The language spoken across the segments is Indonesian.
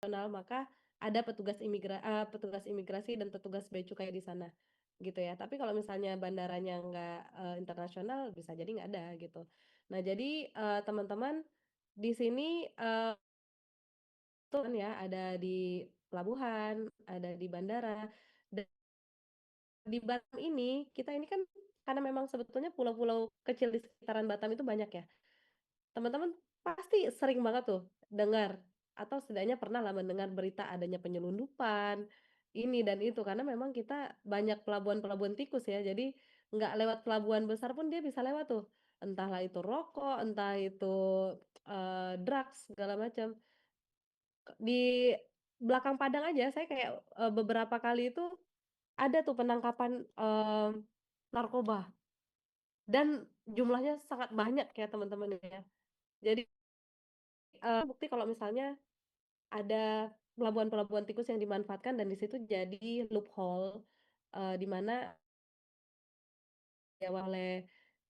internasional, maka ada petugas imigrasi dan petugas bea cukai di sana, gitu ya. Tapi kalau misalnya bandaranya nggak, internasional, bisa jadi nggak ada, gitu. Nah, jadi, teman-teman, di sini, tuh kan ya, ada di pelabuhan, ada di bandara, dan di Batam ini, kita ini kan karena memang sebetulnya pulau-pulau kecil di sekitaran Batam itu banyak ya. Teman-teman pasti sering banget tuh dengar atau setidaknya pernah lah mendengar berita adanya penyelundupan, ini dan itu, karena memang kita banyak pelabuhan-pelabuhan tikus ya, jadi nggak lewat pelabuhan besar pun dia bisa lewat tuh, entahlah itu rokok, entah itu, drugs, segala macam. Di belakang Padang aja saya kayak, beberapa kali itu ada tuh penangkapan, narkoba dan jumlahnya sangat banyak ya teman-teman ya. Jadi, bukti kalau misalnya ada pelabuhan-pelabuhan tikus yang dimanfaatkan dan di situ jadi loophole, di mana oleh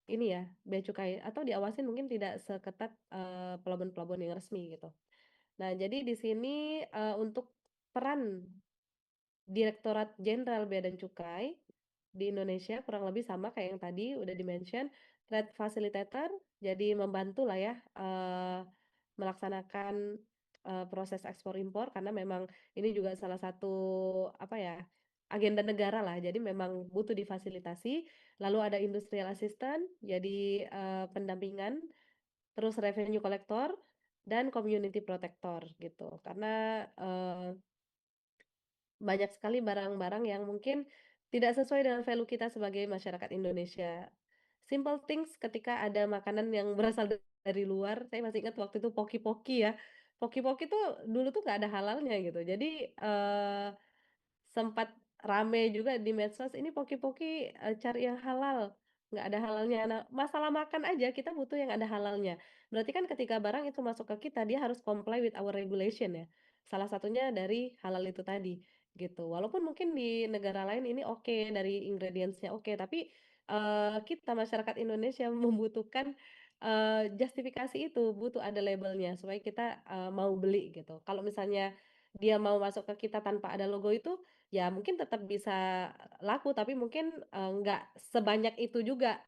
ini ya, bea cukai atau diawasin mungkin tidak seketat, pelabuhan-pelabuhan yang resmi gitu. Nah, jadi di sini, untuk peran Direktorat Jenderal Bea dan Cukai di Indonesia kurang lebih sama kayak yang tadi udah di-mention, trade facilitator, jadi membantu lah ya, melaksanakan, proses ekspor impor karena memang ini juga salah satu, apa ya, agenda negara lah, jadi memang butuh difasilitasi. Lalu ada industrial assistant, jadi, pendampingan, terus revenue collector, dan community protector gitu. Karena, banyak sekali barang-barang yang mungkin tidak sesuai dengan value kita sebagai masyarakat Indonesia. Simple things ketika ada makanan yang berasal dari luar, saya masih ingat waktu itu poki-poki ya. Poki-poki tuh dulu tuh nggak ada halalnya gitu. Jadi, sempat rame juga di medsos, "Ini poki-poki, cari yang halal, nggak ada halalnya." Nah, masalah makan aja kita butuh yang ada halalnya. Berarti kan ketika barang itu masuk ke kita, dia harus comply with our regulation ya. Salah satunya dari halal itu tadi, gitu. Walaupun mungkin di negara lain ini oke, dari ingredients-nya oke, tapi, kita masyarakat Indonesia membutuhkan, justifikasi itu, butuh ada labelnya supaya kita, mau beli gitu. Kalau misalnya dia mau masuk ke kita tanpa ada logo itu, ya mungkin tetap bisa laku, tapi mungkin, nggak sebanyak itu juga,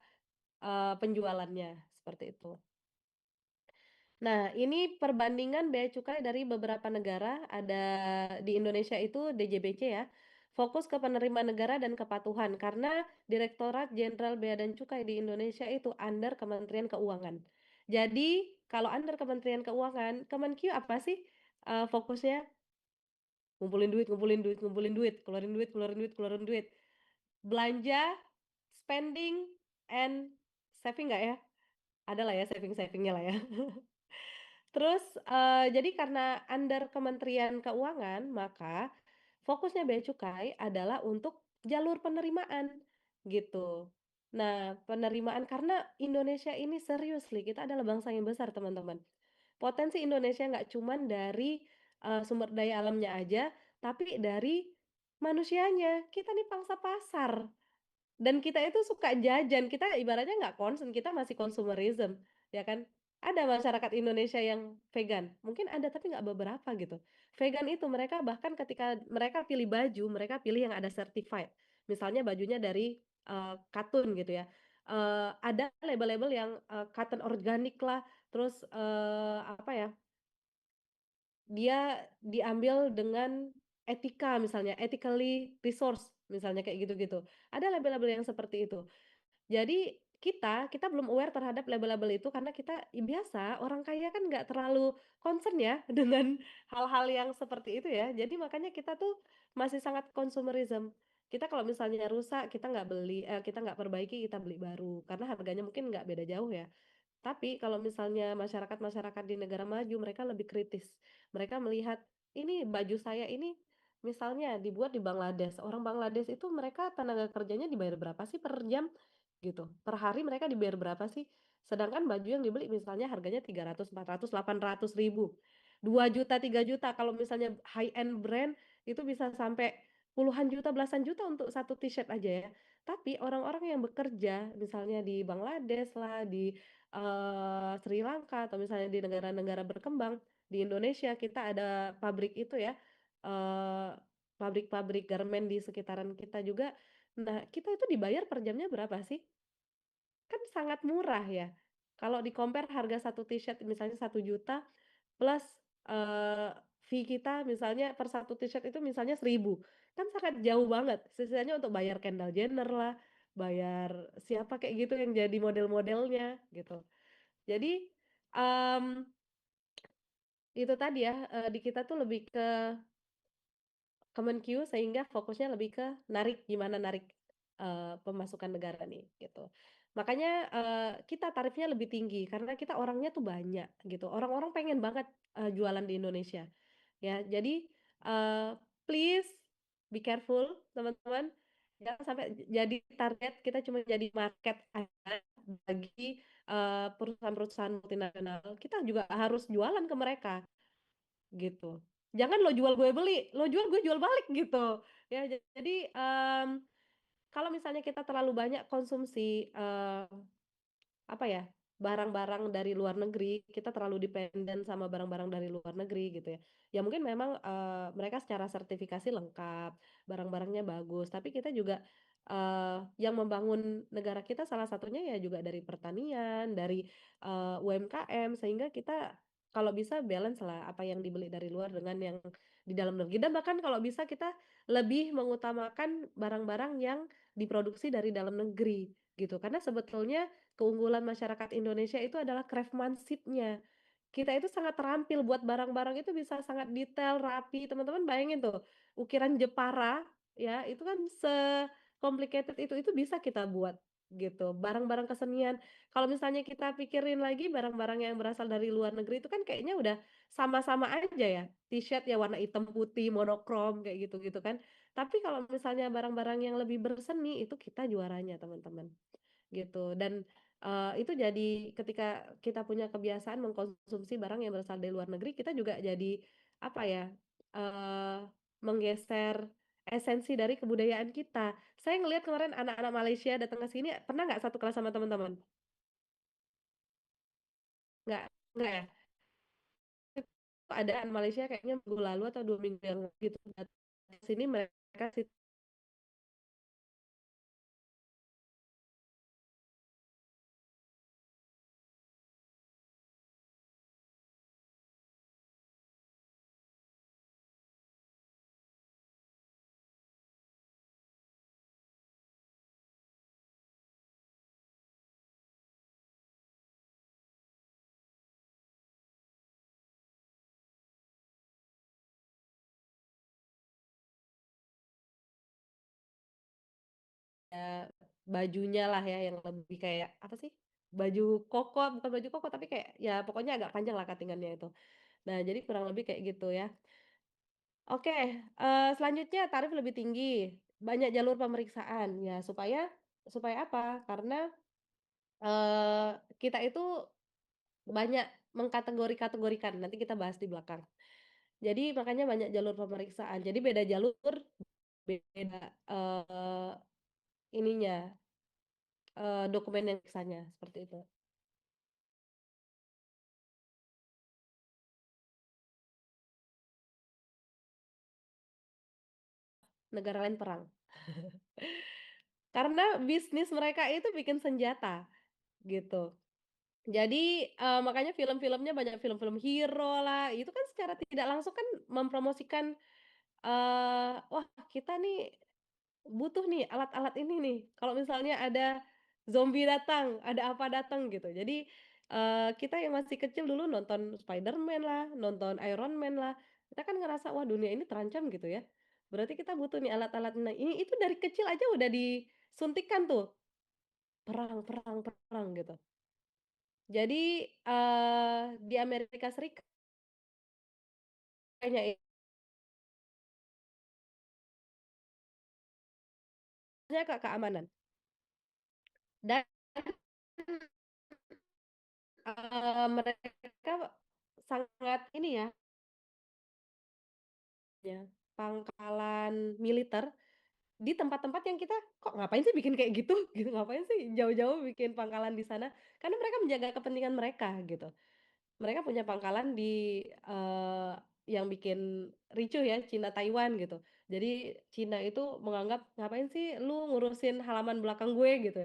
penjualannya, seperti itu. Nah, ini perbandingan bea cukai dari beberapa negara, ada di Indonesia itu DJBC ya, fokus ke penerimaan negara dan kepatuhan, karena Direktorat Jenderal Bea dan Cukai di Indonesia itu under Kementerian Keuangan. Jadi, kalau under Kementerian Keuangan, Kemenq apa sih, fokusnya? Ngumpulin duit ngumpulin duit ngumpulin duit, keluarin duit keluarin duit keluarin duit. Belanja, spending, and saving nggak ya? Ada lah ya saving-saving-nya lah ya. Terus, jadi karena under Kementerian Keuangan, maka fokusnya bea cukai adalah untuk jalur penerimaan, gitu. Nah, penerimaan karena Indonesia ini seriously, kita adalah bangsa yang besar, teman-teman. Potensi Indonesia nggak cuman dari, sumber daya alamnya aja, tapi dari manusianya. Kita nih pangsa pasar. Dan kita itu suka jajan, kita ibaratnya nggak concern, kita masih consumerism, ya kan. Ada masyarakat Indonesia yang vegan, mungkin ada tapi nggak beberapa gitu. Vegan itu mereka bahkan ketika mereka pilih baju, mereka pilih yang ada certified. Misalnya bajunya dari, katun gitu ya, ada label-label yang, cotton organik lah, terus, apa ya, dia diambil dengan etika misalnya, ethically resourced misalnya kayak gitu-gitu. Ada label-label yang seperti itu. Jadi kita belum aware terhadap label-label itu karena kita biasa orang kaya kan nggak terlalu concern ya dengan hal-hal yang seperti itu ya. Jadi makanya kita tuh masih sangat consumerism. Kita kalau misalnya rusak kita nggak beli, kita nggak perbaiki, kita beli baru karena harganya mungkin nggak beda jauh ya. Tapi kalau misalnya masyarakat-masyarakat di negara maju mereka lebih kritis. Mereka melihat, ini baju saya ini misalnya dibuat di Bangladesh, orang Bangladesh itu mereka tenaga kerjanya dibayar berapa sih per jam? Gitu. Per hari mereka dibayar berapa sih? Sedangkan baju yang dibeli misalnya harganya 300, 400, 800.000. 2 juta, 3 juta. Kalau misalnya high end brand itu bisa sampai puluhan juta, belasan juta untuk satu t-shirt aja ya. Tapi orang-orang yang bekerja misalnya di Bangladesh lah, di Sri Lanka atau misalnya di negara-negara berkembang, di Indonesia kita ada pabrik itu ya, eee, pabrik-pabrik garmen di sekitaran kita juga. Nah, kita itu dibayar per jamnya berapa sih? Kan sangat murah ya. Kalau di-compare harga satu t-shirt misalnya 1 juta plus, fee kita misalnya per satu t-shirt itu misalnya 1.000 kan sangat jauh banget. Sisanya untuk bayar Kendall Jenner lah, bayar siapa kayak gitu yang jadi model-modelnya gitu. Jadi, mmm, itu tadi ya, di kita tuh lebih ke Kemenq sehingga fokusnya lebih ke narik, gimana narik, pemasukan negara nih, gitu. Makanya, kita tarifnya lebih tinggi karena kita orangnya tuh banyak gitu, orang-orang pengen banget, jualan di Indonesia, ya. Jadi, eee, please be careful teman-teman, jangan sampai jadi target kita cuma jadi market aja bagi, perusahaan-perusahaan multinasional, kita juga harus jualan ke mereka. Gitu. Jangan lo jual gue beli, lo jual gue jual balik gitu. Ya jadi, kalau misalnya kita terlalu banyak konsumsi, apa ya, barang-barang dari luar negeri, kita terlalu dependen sama barang-barang dari luar negeri gitu ya. Ya mungkin memang, mereka secara sertifikasi lengkap, barang-barangnya bagus, tapi kita juga, yang membangun negara kita salah satunya ya juga dari pertanian, dari, UMKM, sehingga kita kalau bisa balance lah apa yang dibeli dari luar dengan yang di dalam negeri. Dan bahkan kalau bisa kita lebih mengutamakan barang-barang yang diproduksi dari dalam negeri, gitu. Karena sebetulnya keunggulan masyarakat Indonesia itu adalah craftsmanship-nya. Kita itu sangat terampil buat barang-barang itu bisa sangat detail, rapi, teman-teman bayangin tuh, ukiran Jepara, ya, itu kan se-complicated itu bisa kita buat, gitu. Barang-barang kesenian, kalau misalnya kita pikirin lagi barang-barang yang berasal dari luar negeri itu kan kayaknya udah sama-sama aja ya, t-shirt ya warna hitam putih, monokrom, kayak gitu-gitu kan. Tapi kalau misalnya barang-barang yang lebih berseni, itu kita juaranya, teman-teman. Gitu dan, itu jadi ketika kita punya kebiasaan mengkonsumsi barang yang berasal dari luar negeri, kita juga jadi, apa ya, eee, menggeser esensi dari kebudayaan kita. Saya ngelihat kemarin anak-anak Malaysia datang ke sini, pernah nggak satu kelas sama teman-teman? Nggak nggak ya? Ada anak Malaysia kayaknya minggu lalu atau 2 minggu yang lalu gitu datang ke sini mereka bajunya lah ya yang lebih kayak apa sih, baju koko bukan baju koko tapi kayak ya pokoknya agak panjang lah cutting-annya itu. Nah jadi kurang lebih kayak gitu ya. Oke, selanjutnya tarif lebih tinggi, banyak jalur pemeriksaan ya supaya supaya apa? Karena, kita itu banyak mengkategori-kategorikan, nanti kita bahas di belakang. Jadi makanya banyak jalur pemeriksaan, jadi beda jalur, beda, ininya, dokumen yang periksanya, seperti itu. Negara lain perang. Karena bisnis mereka itu bikin senjata, gitu. Jadi, makanya film-filmnya banyak film-film hero lah, itu kan secara tidak langsung kan mempromosikan, wah kita nih butuh nih alat-alat ini nih, kalau misalnya ada zombie datang, ada apa datang gitu. Jadi, kita yang masih kecil dulu nonton Spiderman lah, nonton Iron Man lah, kita kan ngerasa, "Wah dunia ini terancam," gitu ya. Berarti kita butuh nih alat-alat, nah ini itu dari kecil aja udah disuntikkan tuh, perang perang perang gitu. Jadi, di Amerika Serikat kayaknya ya Kak, keamanan dan, mereka sangat ini ya, pangkalan militer di tempat-tempat yang kita, "Kok ngapain sih bikin kayak gitu?" Gitu, "Ngapain sih jauh-jauh bikin pangkalan di sana?" Karena mereka menjaga kepentingan mereka gitu. Mereka punya pangkalan di, yang bikin ricuh ya, Cina Taiwan gitu. Jadi Cina itu menganggap, "Ngapain sih lu ngurusin halaman belakang gue?" Gitu.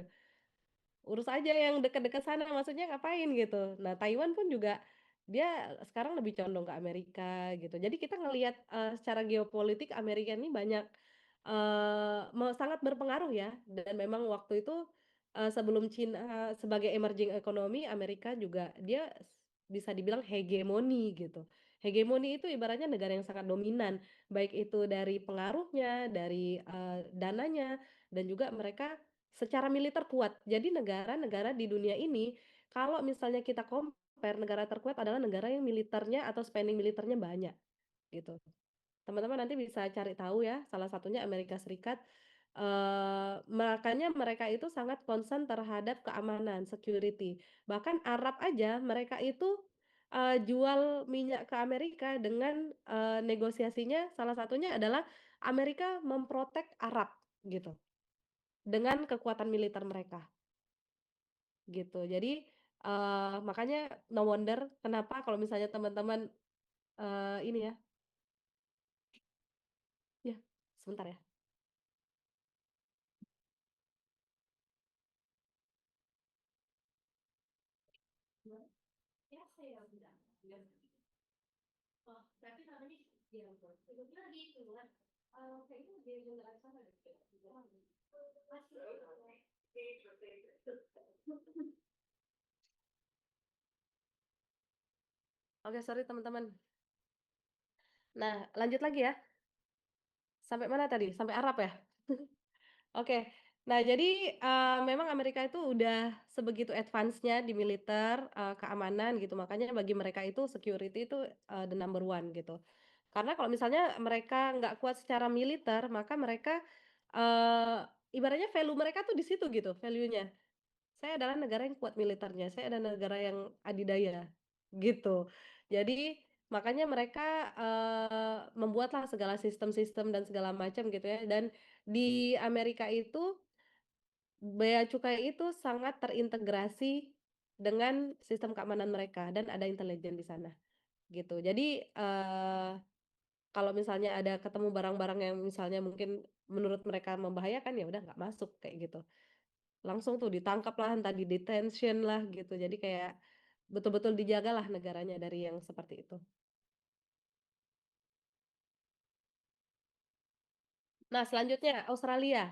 Urus aja yang dekat-dekat sana, maksudnya ngapain gitu. Nah, Taiwan pun juga dia sekarang lebih condong ke Amerika gitu. Jadi kita ngelihat, secara geopolitik Amerika ini banyak, sangat berpengaruh ya dan memang waktu itu, sebelum Cina sebagai emerging economy, Amerika juga dia bisa dibilang hegemoni gitu. Hegemoni itu ibaratnya negara yang sangat dominan, baik itu dari pengaruhnya, dari, dananya, dan juga mereka secara militer kuat. Jadi negara-negara di dunia ini, kalau misalnya kita compare negara terkuat adalah negara yang militernya atau spending militernya banyak, gitu. Teman-teman nanti bisa cari tahu ya, salah satunya Amerika Serikat, makanya mereka itu sangat concern terhadap keamanan, security. Bahkan Arab aja mereka itu, jual minyak ke Amerika dengan, negosiasinya salah satunya adalah Amerika Arab, gitu. Dengan kekuatan militer mereka, gitu. Jadi, makanya no wonder kenapa kalau misalnya teman-teman, ini ya ya, sebentar ya. Oh, tapi namanya iya, sebetulnya gitu kan, kayaknya di negara sana deh, Oke, sorry teman-teman. Nah, lanjut lagi ya, sampai mana tadi? Sampai Arab ya? Oke. Nah, jadi, memang Amerika itu udah sebegitu advance-nya di militer, keamanan gitu, makanya bagi mereka itu security itu, the number one gitu. Karena kalau misalnya mereka nggak kuat secara militer, maka mereka, eee, ibaratnya value mereka tuh di situ gitu, value-nya. Saya adalah negara yang kuat militernya, saya adalah negara yang adidaya, gitu. Jadi, makanya mereka, membuatlah segala sistem-sistem dan segala macam gitu ya, dan di Amerika itu bea cukai itu sangat terintegrasi dengan sistem keamanan mereka dan ada intelijen di sana, gitu. Jadi, kalau misalnya ada ketemu barang-barang yang misalnya mungkin menurut mereka membahayakan, ya udah nggak masuk, kayak gitu. Langsung tuh ditangkap lah, entah di-detention lah gitu. Jadi kayak betul-betul dijagalah negaranya dari yang seperti itu. Nah, selanjutnya Australia,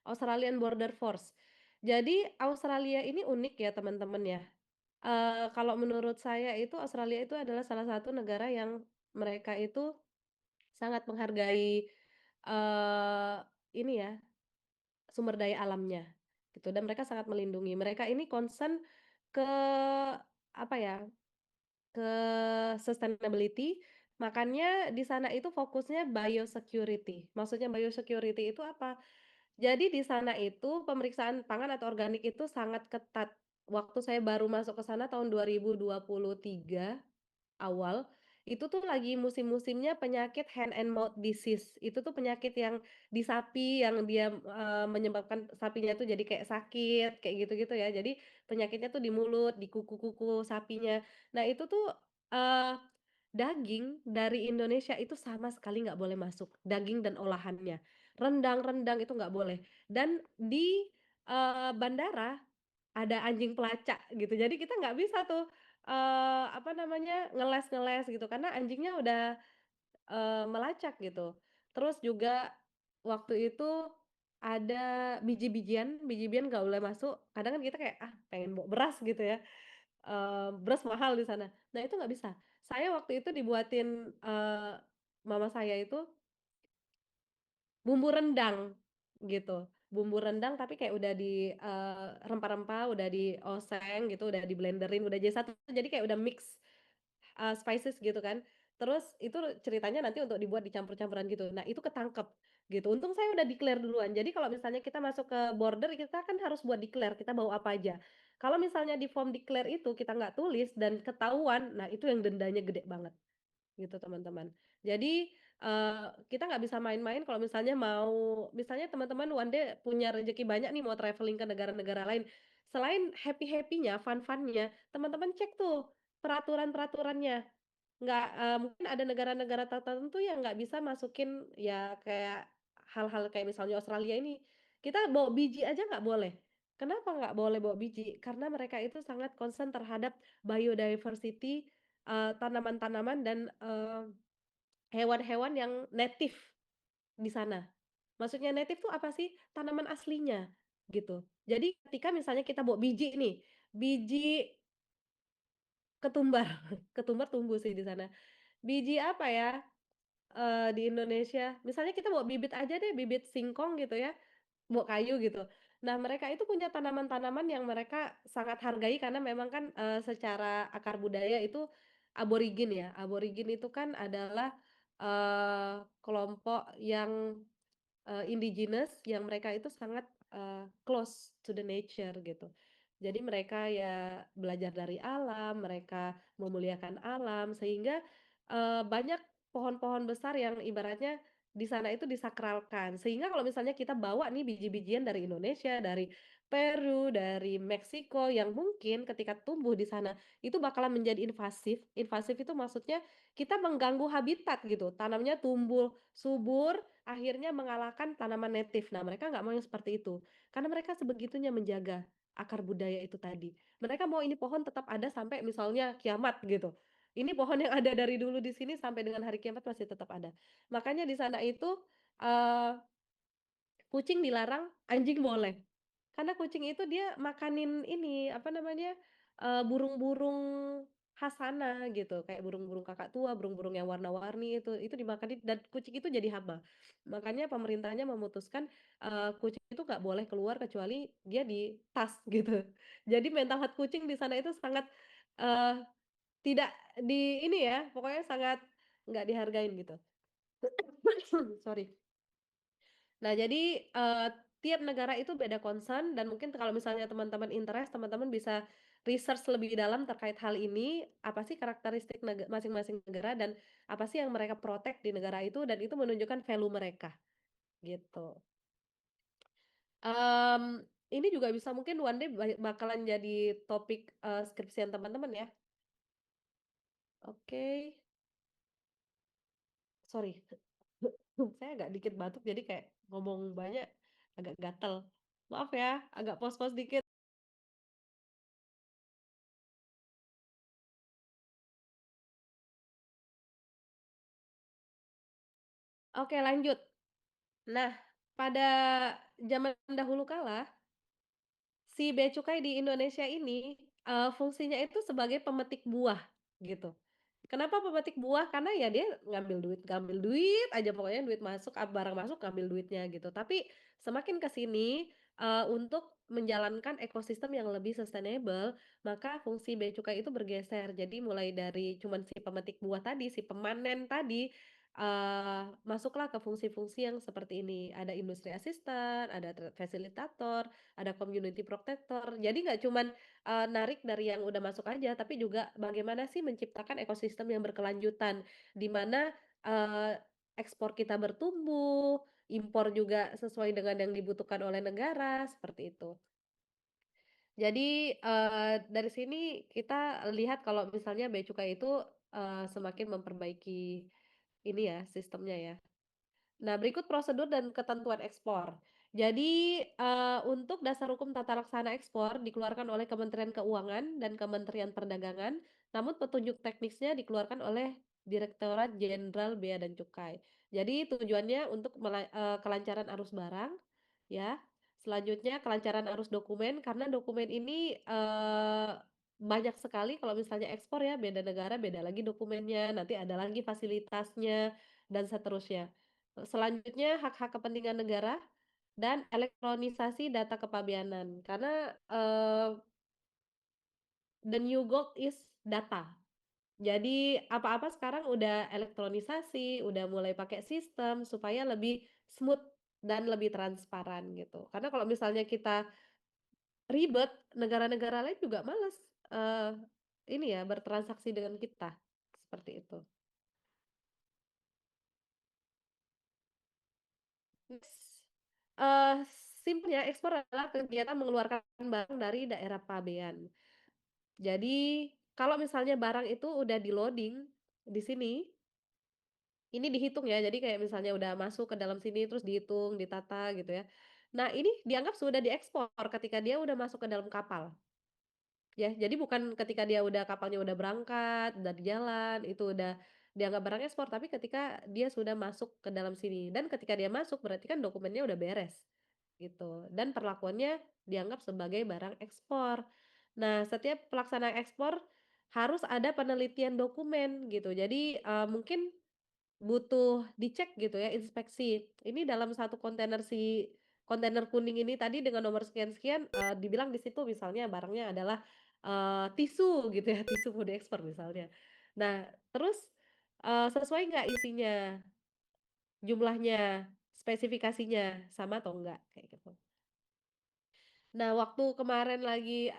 Australian Border Force. Jadi Australia ini unik ya teman-teman ya. Kalau menurut saya itu Australia itu adalah salah satu negara yang mereka itu sangat menghargai, ini ya, sumber daya alamnya, gitu, dan mereka sangat melindungi. Mereka ini concern ke, apa ya, ke sustainability, makanya di sana itu fokusnya biosecurity. Maksudnya biosecurity itu apa? Jadi di sana itu pemeriksaan pangan atau organik itu sangat ketat. Waktu saya baru masuk ke sana tahun 2023 awal, itu tuh lagi musim-musimnya penyakit hand and mouth disease. Itu tuh penyakit yang di sapi yang dia, menyebabkan sapinya tuh jadi kayak sakit, kayak gitu-gitu ya. Jadi penyakitnya tuh di mulut, di kuku-kuku sapinya. Nah itu tuh, eee, daging dari Indonesia itu sama sekali nggak boleh masuk, daging dan olahannya. Rendang-rendang itu nggak boleh. Dan di, bandara ada anjing pelacak gitu, jadi kita nggak bisa tuh, apa namanya, ngeles-ngeles gitu karena anjingnya udah, melacak gitu. Terus juga waktu itu ada biji-bijian nggak boleh masuk, kadang kan kita kayak, "Ah, pengen bawa beras," gitu ya, beras mahal di sana. Nah itu nggak bisa. Saya waktu itu dibuatin, mama saya itu bumbu rendang, gitu. Bumbu rendang tapi kayak udah di, rempah-rempah, udah dioseng gitu, udah di-blenderin, udah jadi satu, jadi kayak udah mix, spices gitu kan. Terus itu ceritanya nanti untuk dibuat dicampur-campuran gitu. Nah itu ketangkep, gitu. Untung saya udah declare duluan. Jadi kalau misalnya kita masuk ke border, kita kan harus buat declare, kita bawa apa aja. Kalau misalnya di form declare itu kita nggak tulis dan ketahuan, nah itu yang dendanya gede banget. Gitu teman-teman. Jadi, kita nggak bisa main-main kalau misalnya mau misalnya teman-teman one day punya rezeki banyak nih mau traveling ke negara-negara lain, selain happy-happy-nya, fun-fun-nya, teman-teman cek tuh, peraturan-peraturannya. Nggak, mungkin ada negara-negara tertentu yang nggak bisa masukin ya kayak hal-hal kayak misalnya Australia ini, kita bawa biji aja nggak boleh. Kenapa nggak boleh bawa biji? Karena mereka itu sangat concern terhadap biodiversity, tanaman-tanaman dan, hewan-hewan yang native di sana. Maksudnya native tuh apa sih? Tanaman aslinya, gitu. Jadi ketika misalnya kita bawa biji nih, biji ketumbar, ketumbar tumbuh sih di sana. Biji apa ya, di Indonesia, misalnya kita bawa bibit aja deh, bibit singkong gitu ya, bawa kayu gitu. Nah, mereka itu punya tanaman-tanaman yang mereka sangat hargai karena memang kan, secara akar budaya itu aborigin ya. Aborigin itu kan adalah, kelompok yang indigenous yang mereka itu sangat, close to the nature gitu. Jadi mereka ya belajar dari alam, mereka memuliakan alam sehingga, banyak pohon-pohon besar yang ibaratnya di sana itu disakralkan. Sehingga kalau misalnya kita bawa nih biji-bijian dari Indonesia, dari Peru, dari Meksiko yang mungkin ketika tumbuh di sana itu bakalan menjadi invasif. Invasif itu maksudnya kita mengganggu habitat gitu, tanamnya tumbuh subur, akhirnya mengalahkan tanaman native. Nah, mereka nggak mau yang seperti itu, karena mereka sebegitunya menjaga akar budaya itu tadi. Mereka mau ini pohon tetap ada sampai misalnya kiamat gitu. Ini pohon yang ada dari dulu di sini sampai dengan hari kiamat masih tetap ada. Makanya di sana itu, eee, kucing dilarang, anjing boleh. Karena kucing itu dia makanin ini, apa namanya, burung-burung khas sana gitu, kayak burung-burung kakak tua, burung-burung yang warna-warni itu dimakanin dan kucing itu jadi hama. Makanya pemerintahnya memutuskan, kucing itu nggak boleh keluar kecuali dia di tas gitu. Jadi mental health kucing di sana itu sangat, eee, tidak di ini ya, pokoknya sangat nggak dihargain gitu. Sorry. Nah, jadi, tiap negara itu beda concern dan mungkin kalau misalnya teman-teman interest, teman-teman bisa research lebih dalam terkait hal ini, apa sih karakteristik masing-masing negara dan apa sih yang mereka protect di negara itu dan itu menunjukkan value mereka, gitu. Mmm, ini juga bisa mungkin one day bakalan jadi topik, skripsian teman-teman ya. Oke, sorry, saya agak dikit batuk jadi kayak ngomong banyak agak gatel. Maaf ya, agak pos-pos dikit. Oke lanjut. Nah, pada zaman dahulu kala, si bea cukai di Indonesia ini, fungsinya itu sebagai pemetik buah, gitu. Kenapa pemetik buah? Karena ya dia ngambil duit aja pokoknya duit masuk, barang masuk ngambil duitnya gitu. Tapi semakin ke sini, untuk menjalankan ekosistem yang lebih sustainable, maka fungsi bea cukai itu bergeser. Jadi mulai dari cuman si pemetik buah tadi, si pemanen tadi, masuklah ke fungsi-fungsi yang seperti ini. Ada industri asisten, ada fasilitator, ada community protector. Jadi nggak cuman narik dari yang udah masuk aja, tapi juga bagaimana sih menciptakan ekosistem yang berkelanjutan, di mana, ekspor kita bertumbuh, impor juga sesuai dengan yang dibutuhkan oleh negara, seperti itu. Jadi, dari sini kita lihat kalau misalnya bea cukai itu, semakin memperbaiki ini ya, sistemnya ya. Nah, berikut prosedur dan ketentuan ekspor. Jadi, untuk dasar hukum tata laksana ekspor dikeluarkan oleh Kementerian Keuangan dan Kementerian Perdagangan, namun petunjuk teknisnya dikeluarkan oleh Direktorat Jenderal Bea dan Cukai. Jadi tujuannya untuk kelancaran arus barang, ya. Selanjutnya kelancaran arus dokumen, karena dokumen ini, banyak sekali kalau misalnya ekspor ya, beda negara beda lagi dokumennya, nanti ada lagi fasilitasnya, dan seterusnya. Selanjutnya hak-hak kepentingan negara dan elektronisasi data kepabeanan karena, the new gold is data. Jadi apa-apa sekarang udah elektronisasi, udah mulai pakai sistem supaya lebih smooth dan lebih transparan gitu. Karena kalau misalnya kita ribet, negara-negara lain juga males, eee, ini ya bertransaksi dengan kita, seperti itu. Next, simpelnya ekspor adalah kegiatan mengeluarkan barang dari daerah pabean. Jadi, kalau misalnya barang itu udah di-loading di sini, ini dihitung ya, jadi kayak misalnya udah masuk ke dalam sini, terus dihitung, ditata gitu ya. Nah, ini dianggap sudah diekspor ketika dia udah masuk ke dalam kapal. Ya, jadi bukan ketika dia udah kapalnya udah berangkat, udah di jalan, itu udah dianggap barang ekspor, tapi ketika dia sudah masuk ke dalam sini. Dan ketika dia masuk berarti kan dokumennya udah beres, gitu. Dan perlakuannya dianggap sebagai barang ekspor. Nah, setiap pelaksanaan ekspor harus ada penelitian dokumen gitu. Jadi, mungkin butuh dicek gitu ya, inspeksi. Ini dalam satu kontainer kontainer kuning ini tadi dengan nomor sekian-sekian, dibilang di situ misalnya barangnya adalah, tisu gitu ya, tisu mau diekspor misalnya. Nah, terus, sesuai nggak isinya, jumlahnya, spesifikasinya, sama atau enggak, kayak gitu. Nah, waktu kemarin lagi,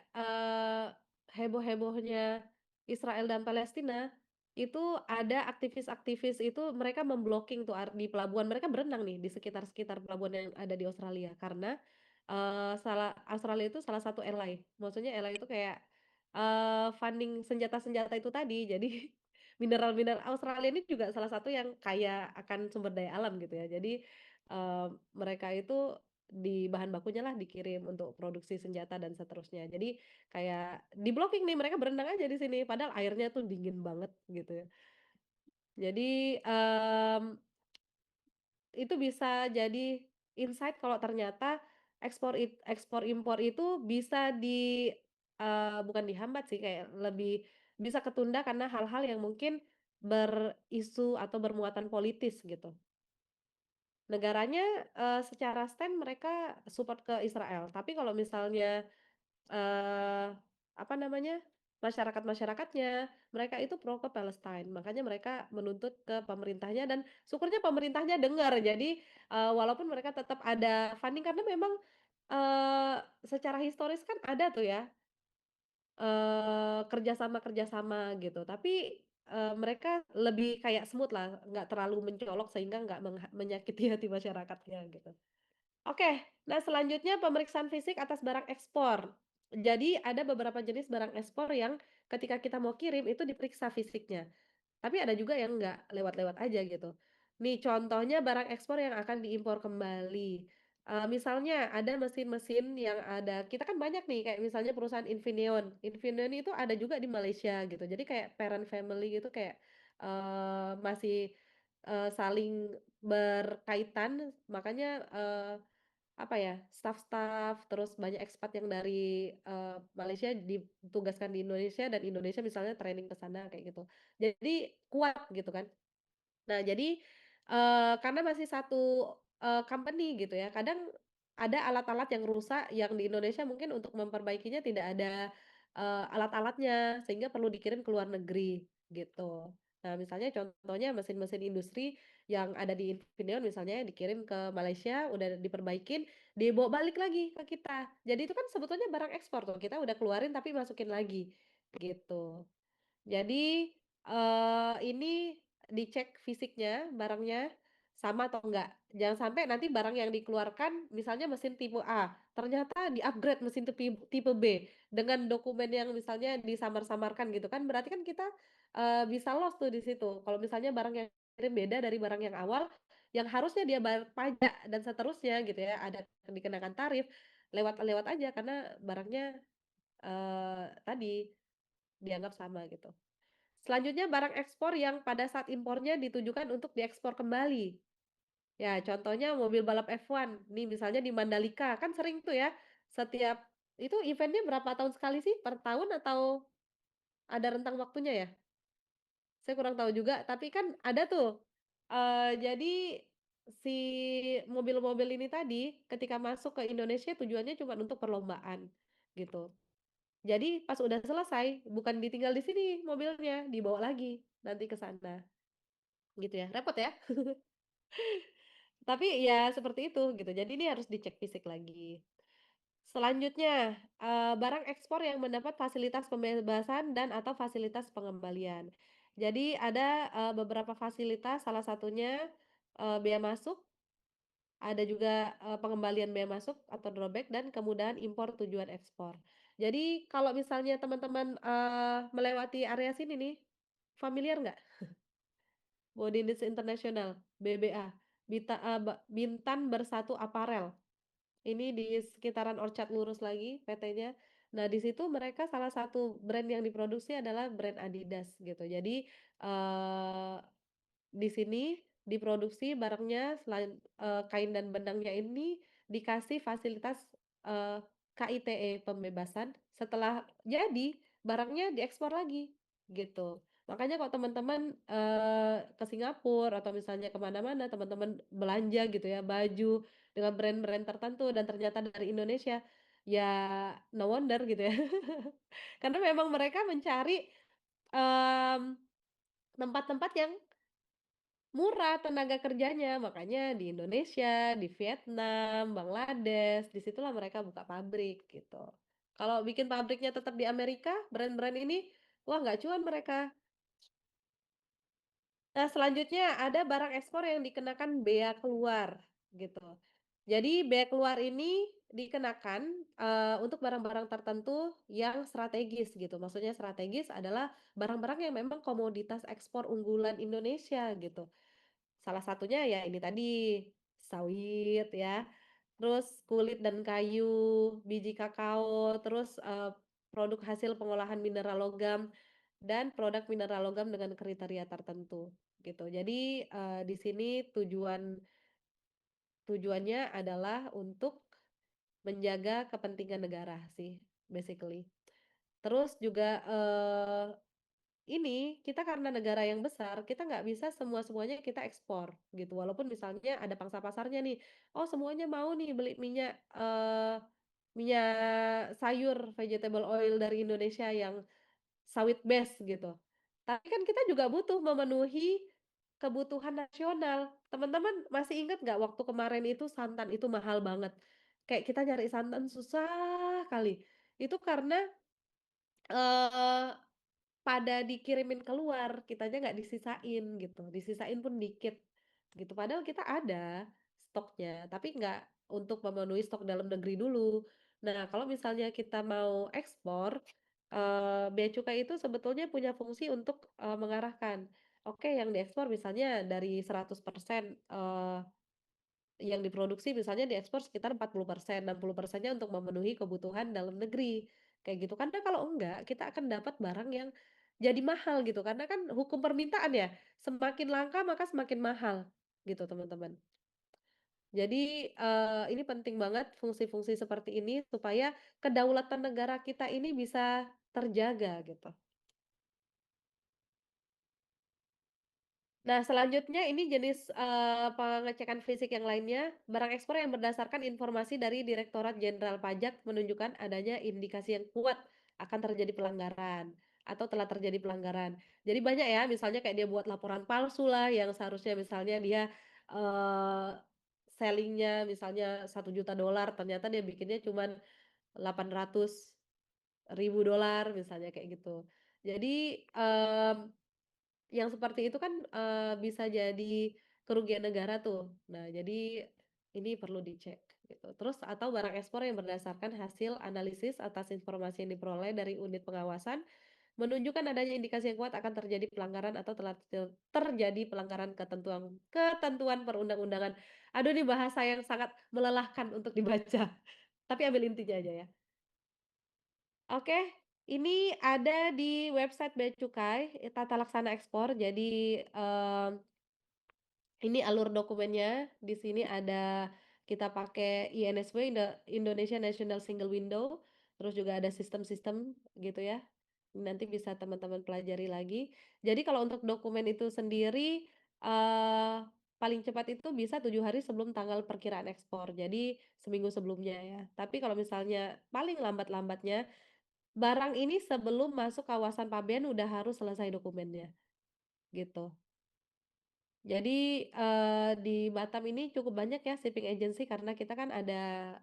heboh-hebohnya Israel dan Palestina, itu ada aktivis-aktivis itu mereka memblocking tuh di pelabuhan, mereka berenang nih di sekitar-sekitar pelabuhan yang ada di Australia karena, Australia itu salah satu ally, maksudnya ally itu kayak, funding senjata-senjata itu tadi. Jadi mineral-mineral Australia ini juga salah satu yang kaya akan sumber daya alam gitu ya. Jadi, mereka itu di bahan bakunya lah dikirim untuk produksi senjata dan seterusnya. Jadi kayak di-blocking nih, mereka berenang aja di sini, padahal airnya tuh dingin banget gitu ya. Jadi, itu bisa jadi insight kalau ternyata ekspor impor itu bisa bukan dihambat sih, kayak lebih bisa ketunda karena hal-hal yang mungkin berisu atau bermuatan politis gitu. Negaranya, secara stand mereka support ke Israel, tapi kalau misalnya, eee, apa namanya, masyarakat-masyarakatnya, mereka itu pro ke Palestine. Makanya mereka menuntut ke pemerintahnya dan syukurnya pemerintahnya dengar. Jadi, walaupun mereka tetap ada funding karena memang, secara historis kan ada tuh ya, kerjasama-kerjasama gitu. Tapi, mereka lebih kayak smooth lah, nggak terlalu mencolok sehingga nggak menyakiti hati masyarakatnya gitu. Oke, nah selanjutnya pemeriksaan fisik atas barang ekspor. Jadi ada beberapa jenis barang ekspor yang ketika kita mau kirim itu diperiksa fisiknya. Tapi ada juga yang nggak, lewat-lewat aja gitu. Nih contohnya barang ekspor yang akan diimpor kembali. Misalnya ada mesin-mesin yang ada kita kan banyak nih kayak misalnya perusahaan Infineon. Infineon itu ada juga di Malaysia gitu. Jadi kayak parent family gitu kayak, masih, saling berkaitan makanya, apa ya, staf-staf, terus banyak ekspat yang dari, Malaysia ditugaskan di Indonesia dan Indonesia misalnya training ke sana kayak gitu. Jadi kuat gitu kan. Nah jadi, karena masih satu, company gitu ya, kadang ada alat-alat yang rusak yang di Indonesia mungkin untuk memperbaikinya tidak ada, alat-alatnya sehingga perlu dikirim ke luar negeri gitu. Nah misalnya contohnya mesin-mesin industri yang ada di Infineon misalnya dikirim ke Malaysia udah diperbaikin, dibawa balik lagi ke kita. Jadi itu kan sebetulnya barang ekspor tuh, kita udah keluarin tapi masukin lagi, gitu. Jadi, ini dicek fisiknya, barangnya sama atau enggak. Jangan sampai nanti barang yang dikeluarkan misalnya mesin tipe A, ternyata di-upgrade mesin tipe B, dengan dokumen yang misalnya disamar-samarkan gitu kan, berarti kan kita, bisa loss tuh di situ. Kalau misalnya barang yang kirim beda dari barang yang awal, yang harusnya dia bayar pajak dan seterusnya gitu ya, ada dikenakan tarif, lewat lewat aja karena barangnya, tadi dianggap sama gitu. Selanjutnya barang ekspor yang pada saat impornya ditujukan untuk diekspor kembali. Ya, contohnya mobil balap F1. Nih misalnya di Mandalika, kan sering tuh ya, setiap itu eventnya berapa tahun sekali sih? Per tahun atau ada rentang waktunya ya? Saya kurang tahu juga, tapi kan ada tuh. Jadi si mobil-mobil ini tadi ketika masuk ke Indonesia tujuannya cuma untuk perlombaan gitu. Jadi pas udah selesai, bukan ditinggal di sini mobilnya, dibawa lagi nanti ke sana. Gitu ya, repot ya. Tapi ya seperti itu gitu, jadi ini harus dicek fisik lagi. Selanjutnya, barang ekspor yang mendapat fasilitas pembebasan dan atau fasilitas pengembalian. Jadi ada, beberapa fasilitas salah satunya, bea masuk, ada juga, pengembalian bea masuk atau drawback dan kemudahan impor tujuan ekspor. Jadi kalau misalnya teman-teman, melewati area sini nih, familiar nggak? Bodinus International, BBA, Bintan Bersatu Apparel. Ini di sekitaran Orchard lurus lagi PT-nya. Nah, di situ mereka salah satu brand yang diproduksi adalah brand Adidas gitu. Jadi, eee, di sini diproduksi barangnya selain, kain dan benangnya ini dikasih fasilitas, eee, KITE pembebasan, setelah jadi barangnya diekspor lagi, gitu. Makanya kalau teman-teman, ke Singapura atau misalnya ke mana-mana teman-teman belanja gitu ya, baju dengan brand-brand tertentu dan ternyata dari Indonesia, ya no wonder gitu ya. Karena memang mereka mencari, mmm, tempat-tempat yang murah tenaga kerjanya, makanya di Indonesia, di Vietnam, Bangladesh, di situlah mereka buka pabrik gitu. Kalau bikin pabriknya tetap di Amerika, brand-brand ini, wah nggak cuan mereka. Nah, selanjutnya ada barang ekspor yang dikenakan bea keluar, gitu. Jadi bea keluar ini dikenakan, untuk barang-barang tertentu yang strategis gitu. Maksudnya strategis adalah barang-barang yang memang komoditas ekspor unggulan Indonesia gitu. Salah satunya ya ini tadi, sawit ya, terus kulit dan kayu, biji kakao, terus, produk hasil pengolahan mineral logam, dan produk mineral logam dengan kriteria tertentu, gitu. Jadi, di sini tujuannya adalah untuk menjaga kepentingan negara sih, basically. Terus juga, ini, kita karena negara yang besar, kita nggak bisa semua-semuanya kita ekspor, gitu. Walaupun misalnya ada pangsa pasarnya nih, oh semuanya mau nih beli minyak sayur vegetable oil dari Indonesia yang sawit base gitu. Tapi kan kita juga butuh memenuhi kebutuhan nasional. Teman-teman masih ingat nggak waktu kemarin itu santan itu mahal banget, kayak kita nyari santan susah kali. Itu karena, eee pada dikirimin keluar, kitanya nggak disisain gitu, disisain pun dikit, gitu. Padahal kita ada stoknya, tapi nggak untuk memenuhi stok dalam negeri dulu. Nah, kalau misalnya kita mau ekspor, bea cukai itu sebetulnya punya fungsi untuk, mengarahkan, oke yang diekspor misalnya dari 100%, yang diproduksi misalnya diekspor sekitar 40%, 60%-nya untuk memenuhi kebutuhan dalam negeri, kayak gitu. Karena kalau enggak, kita akan dapat barang yang jadi mahal gitu, karena kan hukum permintaan ya, semakin langka maka semakin mahal, gitu teman-teman. Jadi, ini penting banget fungsi-fungsi seperti ini supaya kedaulatan negara kita ini bisa terjaga gitu. Nah, selanjutnya ini jenis, pengecekan fisik yang lainnya, barang ekspor yang berdasarkan informasi dari Direktorat Jenderal Pajak menunjukkan adanya indikasi yang kuat akan terjadi pelanggaran atau telah terjadi pelanggaran. Jadi banyak ya, misalnya kayak dia buat laporan palsu lah yang seharusnya misalnya dia, eee, selling misalnya $1 juta, ternyata dia bikinnya cuman $800.000 misalnya kayak gitu. Jadi, yang seperti itu kan, bisa jadi kerugian negara tuh. Nah, jadi ini perlu dicek gitu. Terus atau barang ekspor yang berdasarkan hasil analisis atas informasi yang diperoleh dari unit pengawasan menunjukkan adanya indikasi yang kuat akan terjadi pelanggaran atau telah terjadi pelanggaran ketentuan ketentuan perundang-undangan. Aduh ini bahasa yang sangat melelahkan untuk dibaca, tapi ambil intinya aja ya. Oke, ini ada di website Bea Cukai, Tata Laksana Ekspor. Jadi, ini alur dokumennya, di sini ada kita pakai INSW, Indonesia National Single Window, terus juga ada sistem-sistem gitu ya. Nanti bisa teman-teman pelajari lagi. Jadi kalau untuk dokumen itu sendiri, eee, paling cepat itu bisa 7 hari sebelum tanggal perkiraan ekspor. Jadi seminggu sebelumnya ya. Tapi kalau misalnya paling lambat-lambatnya barang ini sebelum masuk kawasan pabean udah harus selesai dokumennya, gitu. Jadi, di Batam ini cukup banyak ya shipping agency karena kita kan ada,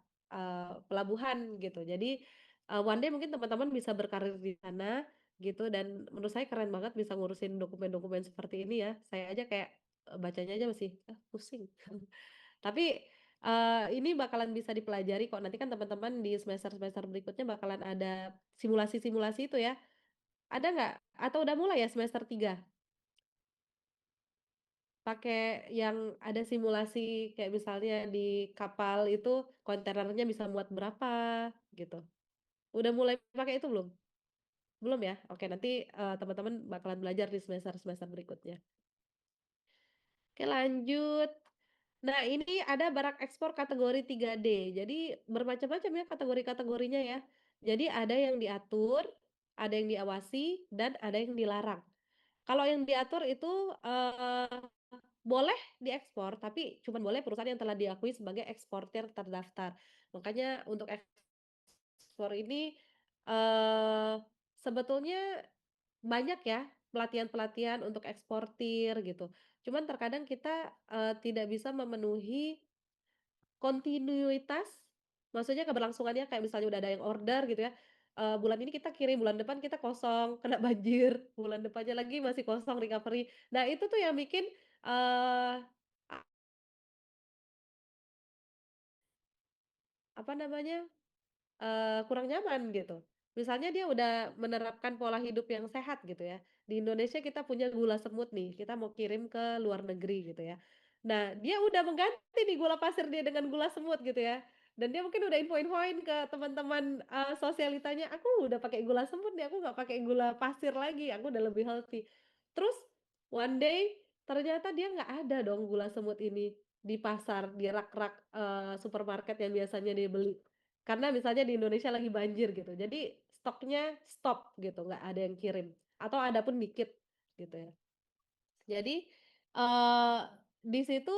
pelabuhan gitu. Jadi, one day mungkin teman-teman bisa berkarir di sana gitu dan menurut saya keren banget bisa ngurusin dokumen-dokumen seperti ini ya. Saya aja kayak, bacanya aja masih, ah, pusing. Tapi Ini bakalan bisa dipelajari kok, nanti kan teman-teman di semester-semester berikutnya bakalan ada simulasi-simulasi itu ya. Ada nggak? Atau udah mulai ya semester 3 pakai yang ada simulasi kayak misalnya di kapal itu kontainernya bisa muat berapa gitu. Udah mulai pakai itu belum? Belum ya? Oke nanti, teman-teman bakalan belajar di semester-semester berikutnya. Oke lanjut. Nah ini ada barang ekspor kategori 3D. Jadi bermacam-macam ya kategori-kategorinya ya. Jadi ada yang diatur, ada yang diawasi, dan ada yang dilarang. Kalau yang diatur itu, boleh diekspor, tapi cuman boleh perusahaan yang telah diakui sebagai eksportir terdaftar. Makanya untuk ekspor ini, eee, sebetulnya banyak ya pelatihan-pelatihan untuk eksportir gitu. Cuman terkadang kita, tidak bisa memenuhi kontinuitas, maksudnya keberlangsungannya kayak misalnya udah ada yang order gitu ya, bulan ini kita kirim, bulan depan kita kosong, kena banjir, bulan depannya lagi masih kosong recovery. Nah itu tuh yang bikin, eee, a apa namanya, kurang nyaman gitu. Misalnya dia udah menerapkan pola hidup yang sehat gitu ya. Di Indonesia kita punya gula semut nih, kita mau kirim ke luar negeri gitu ya. Nah, dia udah mengganti nih gula pasir dia dengan gula semut gitu ya. Dan dia mungkin udah info-infoin ke teman-teman, sosialitanya, "Aku udah pakai gula semut nih, aku nggak pakai gula pasir lagi, aku udah lebih healthy." Terus one day ternyata dia nggak ada dong gula semut ini di pasar, di rak-rak, supermarket yang biasanya dia beli. Karena misalnya di Indonesia lagi banjir gitu, jadi stoknya stop gitu, nggak ada yang kirim, atau ada pun dikit gitu ya. Jadi, di situ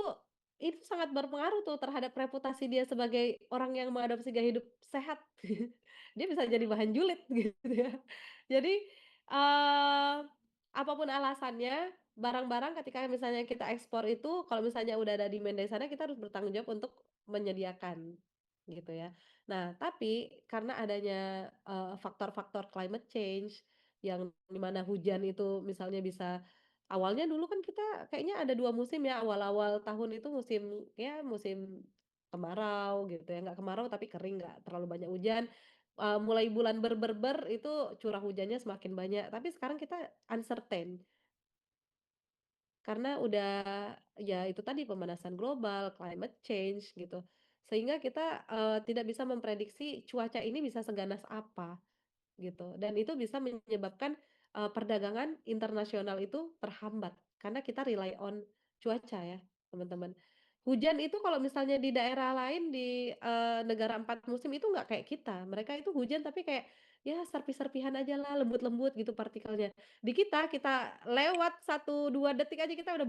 itu sangat berpengaruh tuh terhadap reputasi dia sebagai orang yang mengadopsi gaya hidup sehat. Dia bisa jadi bahan julid gitu ya. Jadi, eee, apa alasannya, barang-barang ketika misalnya kita ekspor itu kalau misalnya udah ada demand dari sana, kita harus bertanggung jawab untuk menyediakan, gitu ya. Nah, tapi karena adanya, faktor-faktor climate change yang di mana hujan itu misalnya bisa awalnya dulu kan kita kayaknya ada 2 musim ya, awal-awal tahun itu musim ya musim kemarau gitu ya, nggak kemarau tapi kering, nggak terlalu banyak hujan, mulai bulan itu curah hujannya semakin banyak, tapi sekarang kita uncertain karena udah ya itu tadi pemanasan global, climate change gitu. Sehingga kita, tidak bisa memprediksi cuaca ini bisa seganas apa. Gitu, dan itu bisa menyebabkan, perdagangan internasional itu terhambat, karena kita rely on cuaca ya, teman-teman. Hujan itu kalau misalnya di daerah lain di, negara 4 musim itu nggak kayak kita, mereka itu hujan tapi kayak, ya serpih-serpihan ajalah, lembut-lembut gitu partikelnya. Di kita lewat 1, 2 detik aja kita udah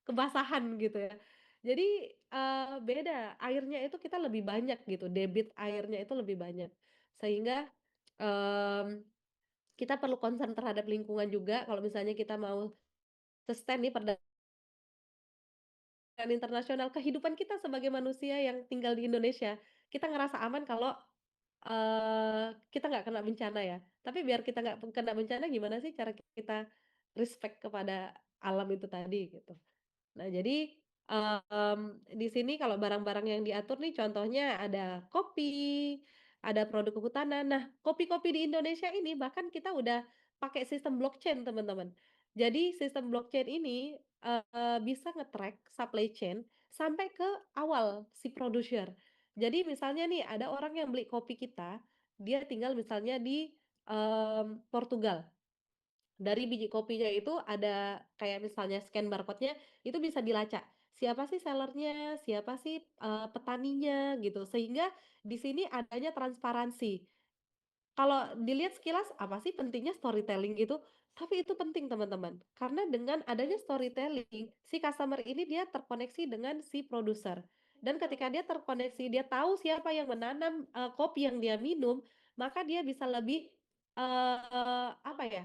kebasahan gitu ya. Jadi, beda, airnya itu kita lebih banyak gitu, debit airnya itu lebih banyak. Sehingga Mmm, kita perlu concern terhadap lingkungan juga kalau misalnya kita mau sustain nih perdagangan internasional, kehidupan kita sebagai manusia yang tinggal di Indonesia, kita ngerasa aman kalau, kita nggak kena bencana ya. Tapi biar kita nggak kena bencana gimana sih cara kita respect kepada alam itu tadi gitu. Nah jadi, di sini kalau barang-barang yang diatur nih contohnya ada kopi, ada produk kehutanan. Nah, kopi-kopi di Indonesia ini bahkan kita udah pakai sistem blockchain, teman-teman. Jadi sistem blockchain ini, bisa nge-track supply chain sampai ke awal si producer. Jadi misalnya nih ada orang yang beli kopi kita, dia tinggal misalnya di, Portugal. Dari biji kopinya itu ada kayak misalnya scan barcode-nya, itu bisa dilacak. Siapa sih sellernya, siapa sih, petaninya gitu. Sehingga di sini adanya transparansi. Kalau dilihat sekilas apa sih pentingnya storytelling gitu, tapi itu penting teman-teman. Karena dengan adanya storytelling, si customer ini dia terkoneksi dengan si produser. Dan ketika dia terkoneksi, dia tahu siapa yang menanam, kopi yang dia minum, maka dia bisa lebih, apa ya,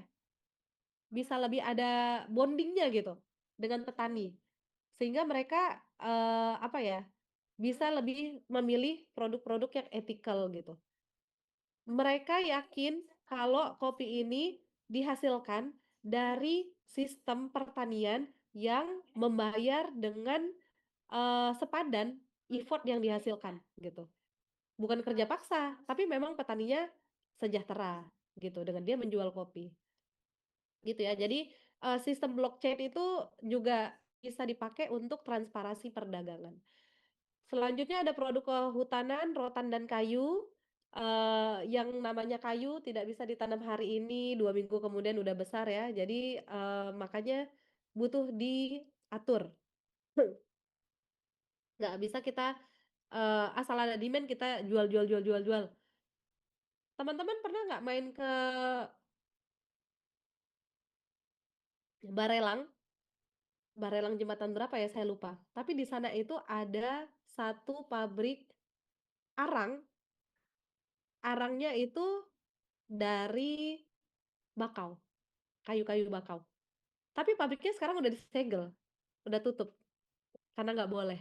bisa lebih ada bonding-nya gitu, dengan petani. Sehingga mereka, apa ya, bisa lebih memilih produk-produk yang ethical gitu. Mereka yakin kalau kopi ini dihasilkan dari sistem pertanian yang membayar dengan, sepadan. effort yang dihasilkan gitu. Bukan kerja paksa, tapi memang petaninya sejahtera gitu dengan dia menjual kopi, gitu ya. Jadi, sistem blockchain itu juga bisa dipakai untuk transparansi perdagangan. Selanjutnya ada produk kehutanan, rotan dan kayu, yang namanya kayu tidak bisa ditanam hari ini, 2 minggu kemudian udah besar ya. Jadi, makanya butuh diatur. Nggak bisa kita, asal ada demand kita jual jual jual jual jual. Teman-teman pernah nggak main ke Barelang? Barelang jembatan berapa ya, saya lupa. Tapi di sana itu ada satu pabrik arang, arangnya itu dari bakau, kayu-kayu bakau. Tapi pabriknya sekarang udah disegel, udah tutup, karena nggak boleh.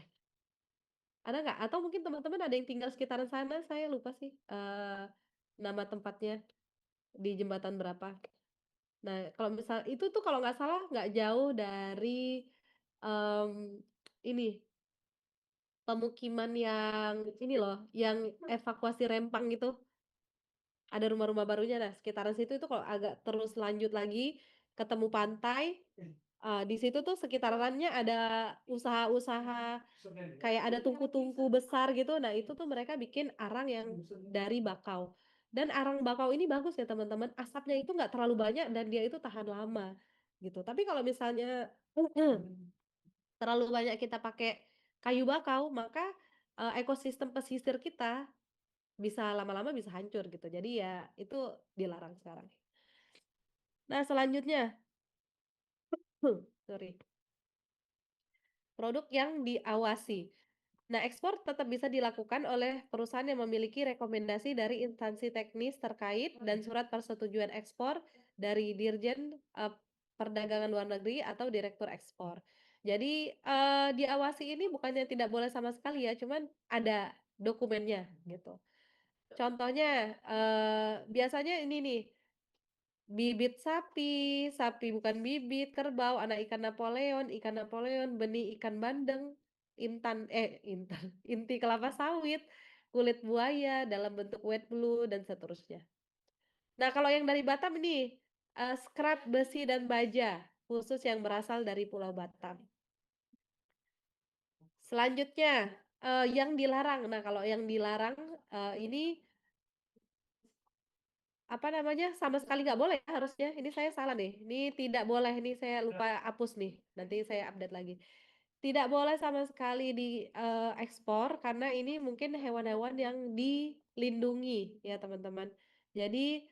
Ada nggak? Atau mungkin teman-teman ada yang tinggal sekitaran sana, saya lupa sih, nama tempatnya, di jembatan berapa. Nah, kalau misal itu tuh kalau nggak salah nggak jauh dari, mmm, ini, pemukiman yang ini loh, yang evakuasi Rempang itu. Ada rumah-rumah barunya, nah sekitaran situ itu kalau agak terus lanjut lagi, ketemu pantai, di situ tuh sekitarannya ada usaha-usaha kayak ada tungku-tungku besar gitu, nah itu tuh mereka bikin arang yang dari bakau. Dan arang bakau ini bagus ya teman-teman, asapnya itu nggak terlalu banyak dan dia itu tahan lama, gitu. Tapi kalau misalnya terlalu banyak kita pakai kayu bakau, maka, ekosistem pesisir kita bisa lama-lama bisa hancur gitu. Jadi ya itu dilarang sekarang. Nah selanjutnya, sorry, produk yang diawasi. Nah, ekspor tetap bisa dilakukan oleh perusahaan yang memiliki rekomendasi dari instansi teknis terkait dan surat persetujuan ekspor dari Dirjen Perdagangan Luar Negeri atau Direktur Ekspor. Jadi diawasi ini bukannya tidak boleh sama sekali ya, cuman ada dokumennya gitu. Contohnya biasanya ini nih, bibit sapi, sapi bukan bibit, kerbau, anak ikan Napoleon, benih ikan bandeng, intan, inti kelapa sawit, kulit buaya dalam bentuk wet blue dan seterusnya. Nah, kalau yang dari Batam ini, scrap besi dan baja, khusus yang berasal dari Pulau Batam. Selanjutnya, yang dilarang. Nah, kalau yang dilarang, ini apa namanya, sama sekali nggak boleh ya harusnya, ini saya salah nih, ini tidak boleh, ini saya lupa hapus nih, nanti saya update lagi. Tidak boleh sama sekali ekspor karena ini mungkin hewan-hewan yang dilindungi ya teman-teman. Jadi,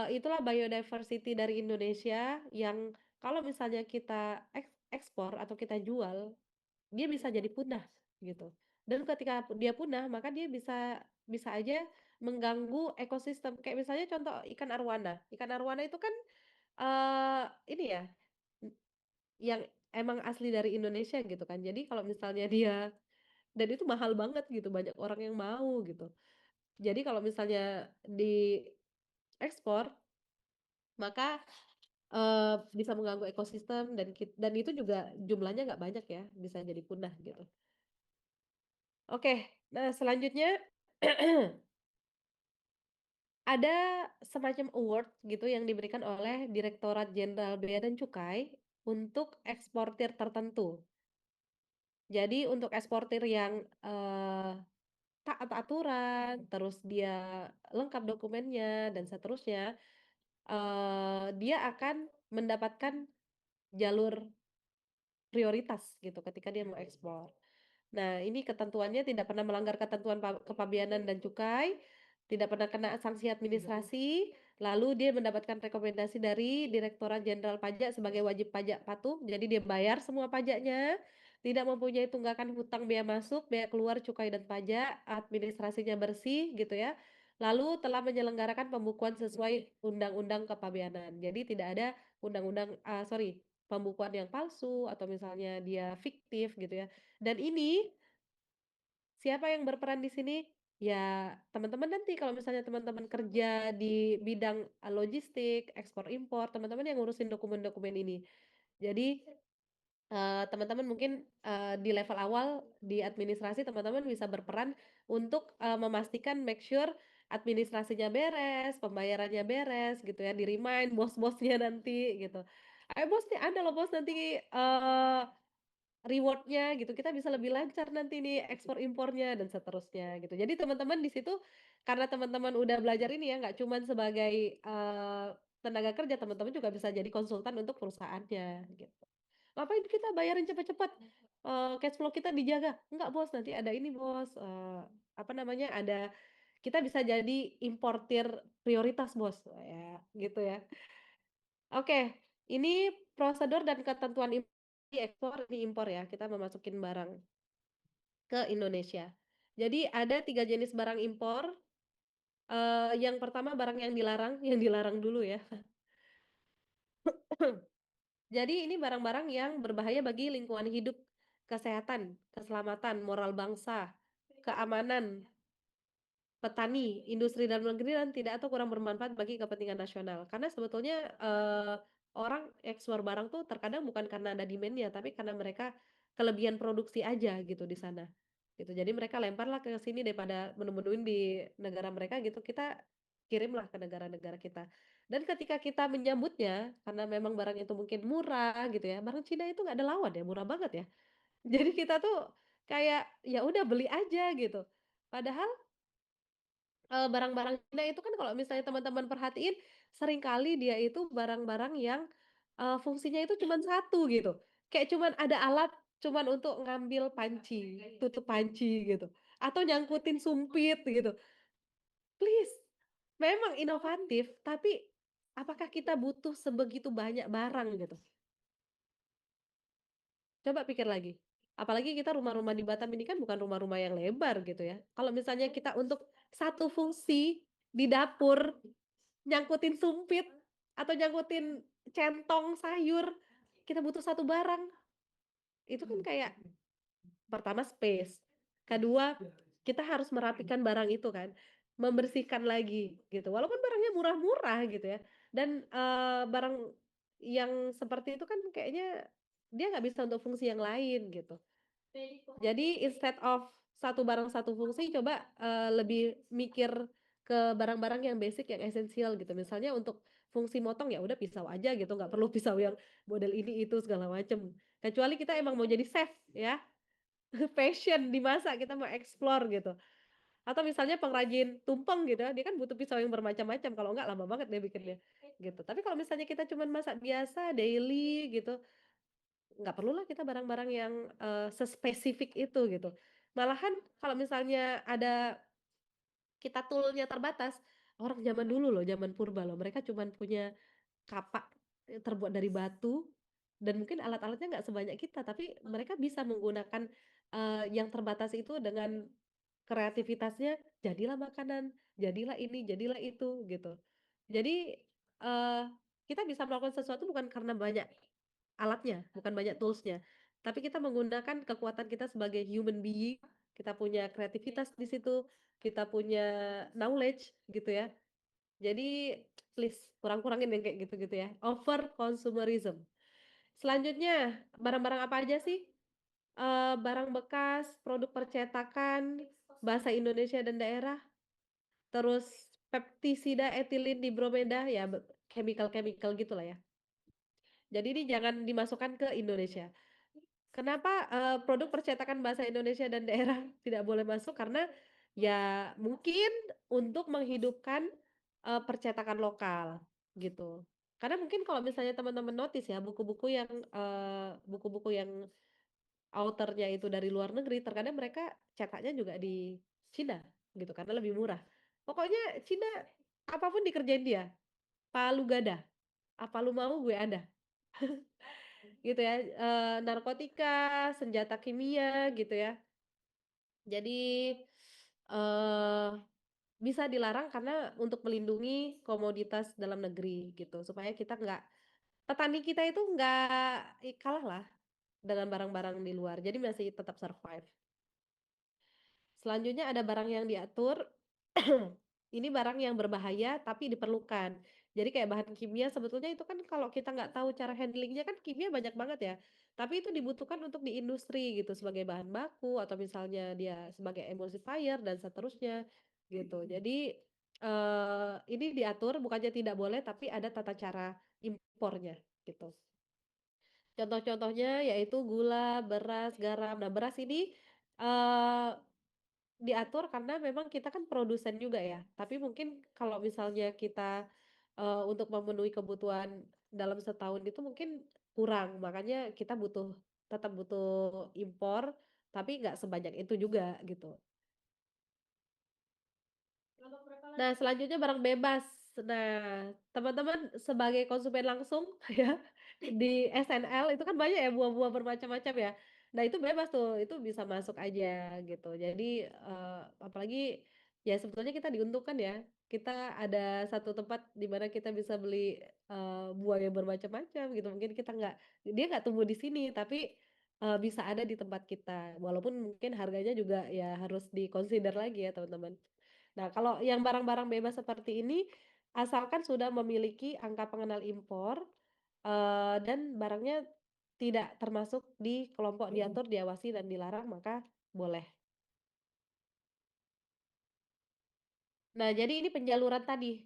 itulah biodiversity dari Indonesia yang kalau misalnya kita ekspor atau kita jual, dia bisa jadi punah gitu. Dan ketika dia punah, maka dia bisa bisa aja mengganggu ekosistem. Kayak misalnya contoh ikan arwana. Ikan arwana itu kan ini ya, yang emang asli dari Indonesia gitu kan. Jadi kalau misalnya dia dan itu mahal banget gitu, banyak orang yang mau gitu. Jadi kalau misalnya diekspor, maka bisa mengganggu ekosistem dan itu juga jumlahnya nggak banyak ya, bisa jadi punah gitu. Oke, nah selanjutnya ada semacam award gitu yang diberikan oleh Direktorat Jenderal Bea dan Cukai untuk eksportir tertentu. Jadi untuk eksportir yang taat aturan, terus dia lengkap dokumennya dan seterusnya, dia akan mendapatkan jalur prioritas gitu ketika dia mau ekspor. Nah, ini ketentuannya tidak pernah melanggar ketentuan kepabeanan dan cukai, tidak pernah kena sanksi administrasi, lalu dia mendapatkan rekomendasi dari Direktorat Jenderal Pajak sebagai wajib pajak patuh, jadi dia bayar semua pajaknya, tidak mempunyai tunggakan hutang bea masuk, bea keluar, cukai dan pajak, administrasinya bersih gitu ya. Lalu telah menyelenggarakan pembukuan sesuai undang-undang kepabeanan. Jadi tidak ada pembukuan yang palsu atau misalnya dia fiktif gitu ya. Dan ini siapa yang berperan di sini? Ya, teman-teman nanti kalau misalnya teman-teman kerja di bidang logistik, ekspor impor, teman-teman yang ngurusin dokumen-dokumen ini. Jadi teman-teman mungkin, di level awal di administrasi teman-teman bisa berperan untuk, memastikan make sure administrasinya beres, pembayarannya beres gitu ya, di-remind bos-bosnya nanti gitu, "Eh, bos nih ada loh bos nanti, reward-nya gitu, kita bisa lebih lancar nanti nih ekspor impornya," dan seterusnya gitu. Jadi teman-teman di situ karena teman-teman udah belajar ini ya, nggak cuman sebagai, tenaga kerja, teman-teman juga bisa jadi konsultan untuk perusahaannya gitu. "Ngapain kita bayarin cepet-cepet, cash flow kita dijaga." "Enggak Bos, nanti ada ini Bos, apa namanya, ada kita bisa jadi importir prioritas Bos." Ya gitu ya. Oke, ini prosedur dan ketentuan ekspor, ini impor ya, kita memasukin barang ke Indonesia. Jadi ada 3 jenis barang impor, yang pertama barang yang dilarang dulu ya. Jadi ini barang-barang yang berbahaya bagi lingkungan hidup, kesehatan, keselamatan, moral bangsa, keamanan petani, industri dalam negeri dan tidak atau kurang bermanfaat bagi kepentingan nasional. Karena sebetulnya, orang ekspor barang tuh terkadang bukan karena ada demand-nya, tapi karena mereka kelebihan produksi aja gitu di sana, gitu. Jadi mereka lemparlah ke sini daripada menu-menuin di negara mereka gitu, kita kirimlah ke negara-negara kita. Dan ketika kita menyambutnya, karena memang barang itu mungkin murah gitu ya, barang Cina itu nggak ada lawan ya, murah banget ya. Jadi kita tuh kayak, ya udah beli aja gitu. Padahal barang-barang Cina itu kan kalau misalnya teman-teman perhatiin, seringkali dia itu barang-barang yang, fungsinya itu cuman satu gitu, kayak cuman ada alat cuman untuk ngambil panci, tutup panci gitu, atau nyangkutin sumpit gitu. Please, memang inovatif, tapi apakah kita butuh sebegitu banyak barang gitu? Coba pikir lagi. Apalagi kita rumah-rumah di Batam ini kan bukan rumah-rumah yang lebar gitu ya. Kalau misalnya kita untuk satu fungsi di dapur nyangkutin sumpit atau nyangkutin centong sayur, kita butuh satu barang, itu kan kayak pertama space, kedua kita harus merapikan barang itu kan, membersihkan lagi gitu, walaupun barangnya murah-murah gitu ya dan, barang yang seperti itu kan kayaknya dia nggak bisa untuk fungsi yang lain gitu. Jadi instead of satu barang satu fungsi coba, lebih mikir ke barang-barang yang basic yang esensial gitu. Misalnya untuk fungsi motong ya udah pisau aja gitu, nggak perlu pisau yang model ini itu segala macem. Kecuali kita emang mau jadi chef ya, passion di masak, kita mau explore gitu. Atau misalnya pengrajin tumpeng gitu ya, dia kan butuh pisau yang bermacam-macam, kalau nggak lama banget dia bikinnya, gitu. Tapi kalau misalnya kita cuman masak biasa, daily gitu, nggak perlulah kita barang-barang yang, sespesifik itu gitu. Malahan kalau misalnya ada kita tool-nya terbatas, orang zaman dulu loh, zaman purba loh, mereka cuman punya kapak, terbuat dari batu dan mungkin alat-alatnya nggak sebanyak kita, tapi mereka bisa menggunakan, yang terbatas itu dengan kreativitasnya, jadilah makanan, jadilah ini, jadilah itu, gitu. Jadi, eee, kita bisa melakukan sesuatu bukan karena banyak alatnya, bukan banyak tools-nya, tapi kita menggunakan kekuatan kita sebagai human being, kita punya kreativitas di situ, kita punya knowledge gitu ya. Jadi please kurang-kurangin yang kayak gitu-gitu ya, over consumerism. Selanjutnya, barang-barang apa aja sih? Barang bekas, produk percetakan, bahasa Indonesia dan daerah, terus peptisida, etilin, dibromeda, ya chemical-chemical gitulah ya. Jadi ini jangan dimasukkan ke Indonesia. Kenapa, produk percetakan bahasa Indonesia dan daerah tidak boleh masuk? Karena ya mungkin untuk menghidupkan, percetakan lokal, gitu. Karena mungkin kalau misalnya teman-teman notice ya buku-buku yang author-nya itu dari luar negeri, terkadang mereka cetaknya juga di Cina, gitu, karena lebih murah. Pokoknya Cina apapun dikerjain dia, palu gada, apa lu mau gue ada. Gitu ya, narkotika, senjata kimia gitu ya. Jadi, eee, bisa dilarang karena untuk melindungi komoditas dalam negeri gitu, supaya kita nggak petani kita itu nggak kalah lah dengan barang-barang di luar, jadi masih tetap survive. Selanjutnya ada barang yang diatur, ini barang yang berbahaya tapi diperlukan. Jadi kayak bahan kimia sebetulnya itu kan kalau kita nggak tahu cara handling-nya kan kimia banyak banget ya. tapi itu dibutuhkan untuk di industri gitu sebagai bahan baku atau misalnya dia sebagai emulsifier dan seterusnya gitu. Jadi ini diatur bukannya tidak boleh tapi ada tata cara impornya gitu. Contoh-contohnya yaitu gula, beras, garam. Nah, beras ini eh diatur karena memang kita kan produsen juga ya. Tapi mungkin kalau misalnya kita untuk memenuhi kebutuhan dalam setahun itu mungkin kurang. Makanya kita tetap butuh impor, tapi nggak sebanyak itu juga gitu. Nah, selanjutnya barang bebas. Nah, teman-teman sebagai konsumen langsung ya di SNL itu kan banyak ya buah-buah bermacam-macam ya. Nah, itu bebas tuh, itu bisa masuk aja gitu. Jadi apalagi ya sebetulnya kita diuntungkan ya. Kita ada satu tempat di mana kita bisa beli buah yang bermacam-macam gitu. Mungkin dia nggak tumbuh di sini, tapi bisa ada di tempat kita. Walaupun mungkin harganya juga ya harus dikonsider lagi ya teman-teman. Nah, kalau yang barang-barang bebas seperti ini, asalkan sudah memiliki angka pengenal impor dan barangnya tidak termasuk di kelompok diatur, diawasi, dan dilarang, maka boleh. Nah, jadi ini penjaluran tadi.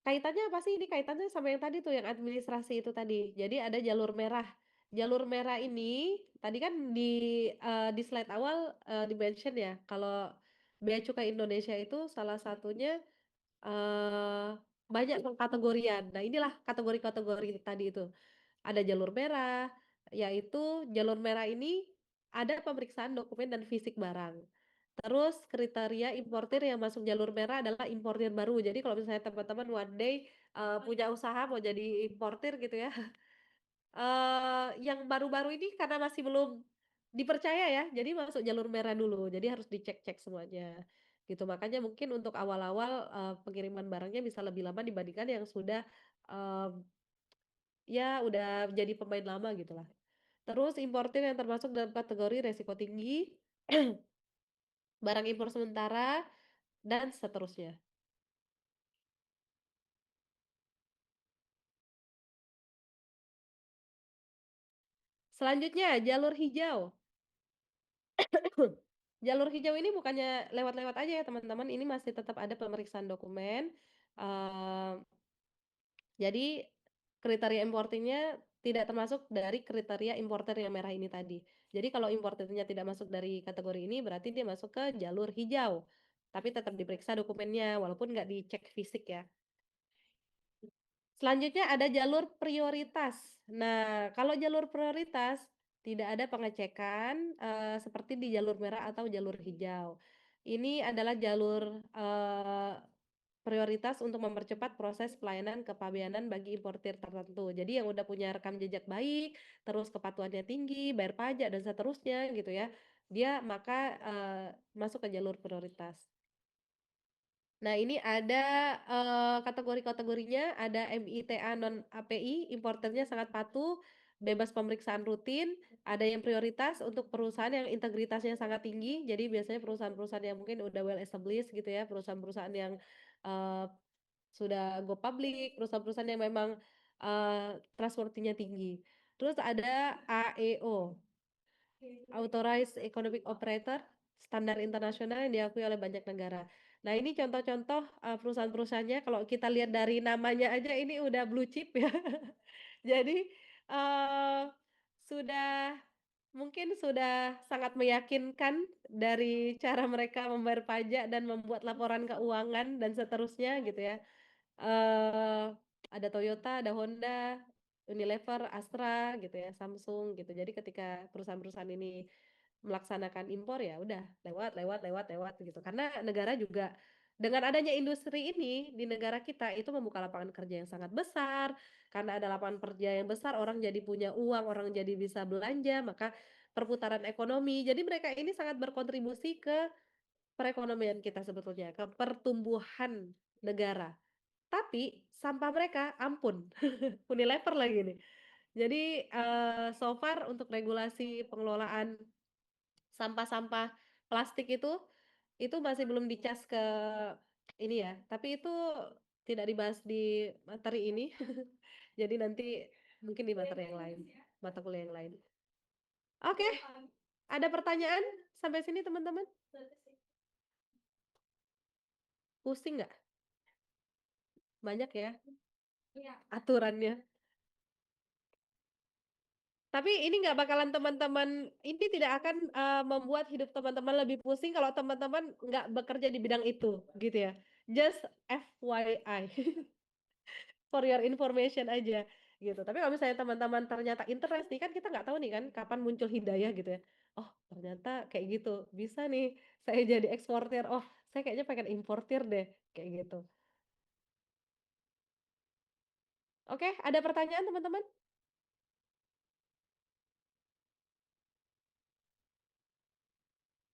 Kaitannya apa sih? Ini kaitannya sama yang tadi tuh, yang administrasi itu tadi. Jadi ada jalur merah. Jalur merah ini, tadi kan di slide awal di-mention ya, kalau Bea Cukai Indonesia itu salah satunya eh banyak kategorian. Nah, inilah kategori-kategori tadi itu. Ada jalur merah, yaitu jalur merah ini ada pemeriksaan dokumen dan fisik barang. Terus kriteria importir yang masuk jalur merah adalah importir baru. Jadi kalau misalnya teman-teman one day punya usaha mau jadi importir gitu ya, yang baru-baru ini karena masih belum dipercaya ya, jadi masuk jalur merah dulu, jadi harus dicek-cek semuanya, gitu. Makanya mungkin untuk awal-awal, pengiriman barangnya bisa lebih lama dibandingkan yang sudah, mmm, ya udah jadi pemain lama gitulah. Terus importir yang termasuk dalam kategori resiko tinggi, barang impor sementara, dan seterusnya. Selanjutnya jalur hijau. Jalur hijau ini bukannya lewat-lewat aja ya teman-teman, ini masih tetap ada pemeriksaan dokumen, eee, jadi kriteria importirnya tidak termasuk dari kriteria importer yang merah ini tadi. Jadi kalau importernya tidak masuk dari kategori ini berarti dia masuk ke jalur hijau, tapi tetap diperiksa dokumennya walaupun nggak dicek fisik ya. Selanjutnya ada jalur prioritas. Nah, kalau jalur prioritas tidak ada pengecekan seperti di jalur merah atau jalur hijau. Ini adalah jalur prioritas untuk mempercepat proses pelayanan kepabeanan bagi importir tertentu. Jadi yang udah punya rekam jejak baik, terus kepatuhannya tinggi, bayar pajak dan seterusnya gitu ya. Dia maka masuk ke jalur prioritas. Nah, ini ada kategori-kategorinya, ada MITA non-API, importernya sangat patuh, bebas pemeriksaan rutin, ada yang prioritas untuk perusahaan yang integritasnya sangat tinggi, jadi biasanya perusahaan-perusahaan yang mungkin udah well established gitu ya, perusahaan-perusahaan yang eee, sudah go public, perusahaan-perusahaan yang memang trustworthy-nya tinggi. Terus ada AEO. Authorized Economic Operator, standar internasional yang diakui oleh banyak negara. Nah, ini contoh-contoh perusahaan-perusahaannya kalau kita lihat dari namanya aja ini udah blue chip ya. Jadi eh, sudah mungkin sudah sangat meyakinkan dari cara mereka membayar pajak dan membuat laporan keuangan dan seterusnya gitu ya. Eee, ada Toyota, ada Honda, Unilever, Astra gitu ya, Samsung gitu. Jadi ketika perusahaan-perusahaan ini melaksanakan impor ya udah lewat lewat lewat lewat gitu. Karena negara juga dengan adanya industri ini di negara kita itu membuka lapangan kerja yang sangat besar. Karena ada lapangan kerja yang besar, orang jadi punya uang, orang jadi bisa belanja, maka perputaran ekonomi. Jadi mereka ini sangat berkontribusi ke perekonomian kita sebetulnya, ke pertumbuhan negara. Tapi sampah mereka ampun, Unilever lagi nih. Jadi, so far untuk regulasi pengelolaan sampah-sampah plastik itu masih belum dicas ke ini ya, tapi itu tidak dibahas di materi ini. Jadi nanti mungkin di materi yang lain, mata kuliah yang lain. Oke, ada pertanyaan sampai sini teman-teman? Pusing nggak? Banyak ya aturannya. Tapi ini nggak bakalan teman-teman ini tidak akan, membuat hidup teman-teman lebih pusing kalau teman-teman nggak bekerja di bidang itu, gitu ya. Just FYI, for your information aja, gitu. Tapi kalau misalnya teman-teman ternyata interest nih, kan kita nggak tahu nih kan kapan muncul hidayah gitu ya. Oh, ternyata kayak gitu, bisa nih saya jadi eksportir, oh saya kayaknya pengen importir deh, kayak gitu. Oke, ada pertanyaan teman-teman?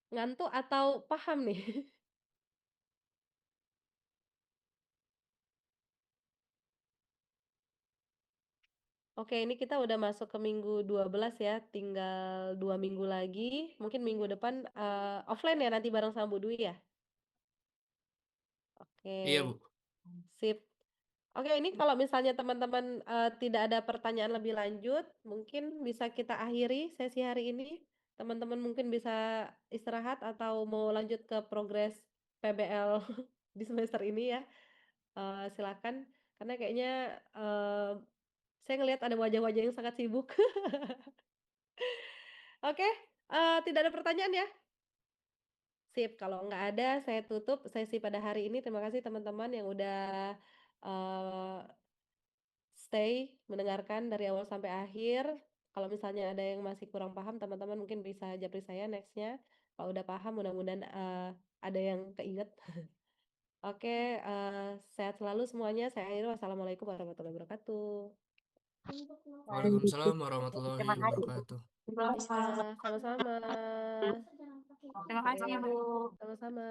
Ngantuk atau paham nih? Oke, ini kita udah masuk ke minggu 12 ya, tinggal 2 minggu lagi. Mungkin minggu depan, offline ya nanti bareng sama Bu Dwi ya? Iya, Oke, Bu. sip. Oke, ini kalau misalnya teman-teman, tidak ada pertanyaan lebih lanjut, mungkin bisa kita akhiri sesi hari ini. Teman-teman mungkin bisa istirahat atau mau lanjut ke progres PBL di semester ini ya, silakan. Karena kayaknya, eee, saya ngelihat ada wajah-wajah yang sangat sibuk. Oke, tidak ada pertanyaan ya? Sip, kalau nggak ada saya tutup sesi pada hari ini. Terima kasih teman-teman yang udah, eee, stay mendengarkan dari awal sampai akhir. Kalau misalnya ada yang masih kurang paham, teman-teman mungkin bisa japri saya next-nya. Kalau udah paham mudah-mudahan, ada yang keinget. Oke, sehat selalu semuanya. Saya akhiri, wassalamualaikum warahmatullahi wabarakatuh. Waalaikumsalam warahmatullahi Terima kasih. wabarakatuh. Iya, sama-sama. Terima kasih, Oke, Bu. sama-sama.